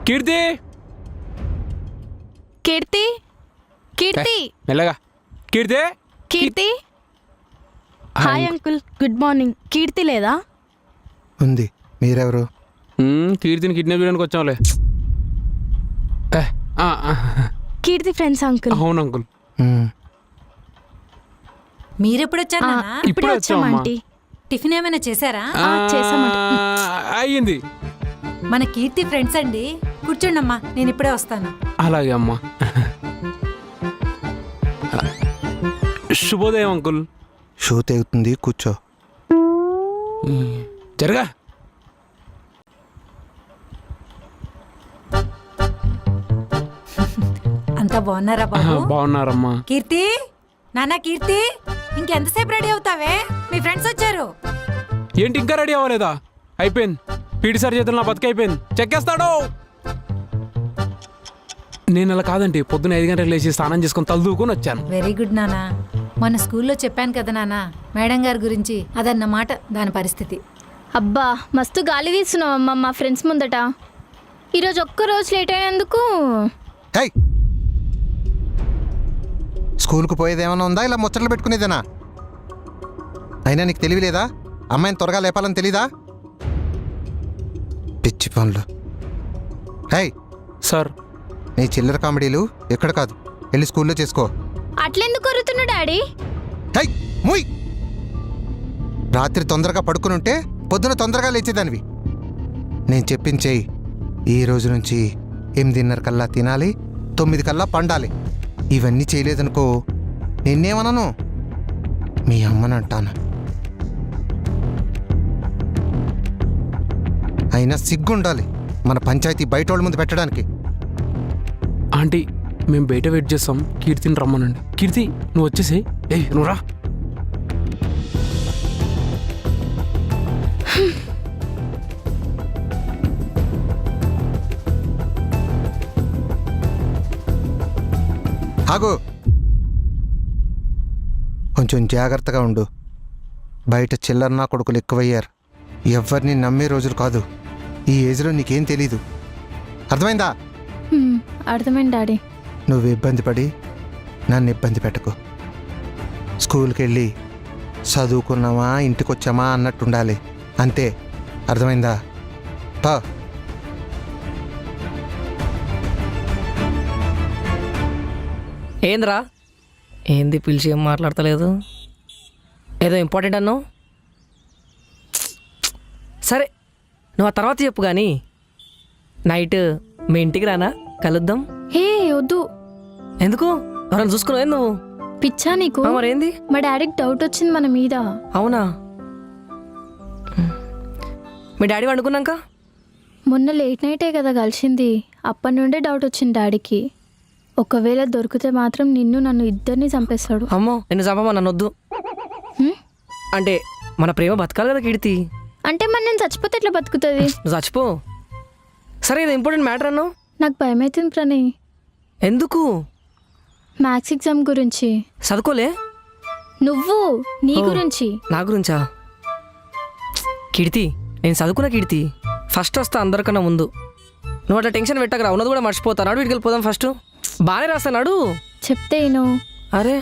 కీర్తి కీర్తి కీర్తి మెల్లగా కీర్తి కీర్తి hi uncle good morning. కీర్తి లేదా? ఉంది. మీరెవరు? కీర్తిని కిడ్నాప్ చేయడానికి వచ్చాంలే. కీర్తి ఫ్రెండ్స్ అంకుల్. అవును అంకుల్. మీరెప్పుడు వచ్చారు ఇప్పుడే వచ్చామంటీ. టిఫిన్ ఏమైనా చేశారా? చేసామంట. అయ్యింది. మన కీర్తి ఫ్రెండ్స్ అండి. కూర్చోండి అమ్మా, నేను ఇప్పుడే వస్తాను. అలాగే అమ్మా. శుభోదయం అంకుల్. షూ తెగుతుంది, కూర్చో. జరగా. అంతా బాగున్నారా బాబు? బాగున్నారమ్మా. కీర్తి, నాన్న కీర్తి, ఇంకెంతసేపు రెడీ అవుతావే? మీ ఫ్రెండ్స్ వచ్చారు. ఏంటి ఇంకా రెడీ అవ్వలేదా? అయిపోయింది. పీడి సార్ చేతులు నా బతుకైపోయింది. చెక్కేస్తాడు. నేను అలా కాదండి, పొద్దున 5 గంటలకు లేచి స్నానం చేసుకుని తలదూకుని వచ్చాను. వెరీ గుడ్ నాన్న. మన స్కూల్లో చెప్పాను కదా నాన్న మేడం గారి గురించి. అదన్నమాట దాని పరిస్థితి. అబ్బా మస్తు గాలి తీస్తున్నావమ్మా మా ఫ్రెండ్స్ ముందట. ఈరోజు ఒక్కరోజు లేట్ అయినందుకు. హై, స్కూల్కు పోయేదేమన్నా ఉందా, ఇలా ముచ్చట్లు పెట్టుకునేదేనా? అయినా నీకు తెలియలేదా? అమ్మాయిని త్వరగా లేపాలని తెలీదా? పిచ్చి పనులు. హై సార్, నీ చిల్లర కామెడీలు ఎక్కడ కాదు, వెళ్ళి స్కూల్లో చేసుకో. అట్లెందుకు కొరుతున్నా డాడీ? హై మూయ్. రాత్రి తొందరగా పడుకునుంటే పొద్దున తొందరగా లేచేదానివి. నేను చెప్పింది చెయ్యి. ఈ రోజు నుంచి 8:30 కల్లా తినాలి, 9 కల్లా పండాలి. ఇవన్నీ చేయలేదనుకో నిన్నేమనను, మీ అమ్మనంటాను. అయినా సిగ్గుండాలి మన పంచాయతీ బయట వాళ్ళ ముందు పెట్టడానికి. ఆంటీ మేము బయట వెయిట్ చేస్తాం, కీర్తిని రమ్మనండి. కీర్తి నువ్వు వచ్చేసి. నువ్వు రా. ఆగు, కొంచెం జాగ్రత్తగా ఉండు. బయట చిల్లరనా కొడుకులు ఎక్కువయ్యారు. ఎవరిని నమ్మే రోజులు కాదు. ఈ ఏజ్లో నీకేం తెలీదు, అర్థమైందా? అర్థమైంది డాడీ. నువ్వు ఇబ్బంది పడి నన్ను ఇబ్బంది పెట్టకు. స్కూల్కి వెళ్ళి చదువుకున్నామా ఇంటికొచ్చామా అన్నట్టుండాలి, అంతే. అర్థమైందా? పా. ఏంద్రా, ఏంది పిలిచి ఏం మాట్లాడతలేదు? ఏదో ఇంపార్టెంట్ అన్నావు. సరే నువ్వు ఆ తర్వాత చెప్పు కానీ నైట్ మీ ఇంటికి రానా, కలుద్దాం. హే వద్దు. ఎందుకు? ఎవరైనా చూసుకున్నావు నువ్వు? పిచ్చా నీకు? మరేంది? మా డాడీకి డౌట్ వచ్చింది మన మీద. అవునా? మీ డాడీ వండుకున్నాక మొన్న లేట్ నైటే కదా కలిసింది, అప్పటి నుండే డౌట్ వచ్చింది డాడీకి. ఒకవేళ దొరికితే మాత్రం నిన్ను నన్ను ఇద్దరిని చంపేస్తాడు. అమ్మో, నిన్ను చంపమా, నన్ను వద్దు. అంటే మన ప్రేమ బతకాలి కదా కీర్తి. అంటే మరి నేను చచ్చిపోతే ఎట్లా బతుకుతుంది? నువ్వు చచ్చిపో. సరే ఇది ఇంపార్టెంట్ మ్యాటర్ అన్నావు. నాకు భయం అవుతుంది ప్రణయ్. ఎందుకు? మ్యాథ్స్ ఎగ్జామ్ గురించి. చదువుకోలే నువ్వు నీ గురించి. నా గురించా? కీర్తి, నేను చదువుకున్న కీర్తి. ఫస్ట్ వస్తా అందరికన్నా ముందు. నువ్వు అట్లా టెన్షన్ పెట్టకరా, ఉన్నది కూడా మర్చిపోతాను. వీడికి వెళ్ళిపోదాం. ఫస్ట్ బాగానే రాస్తాడు. చెప్తే అరే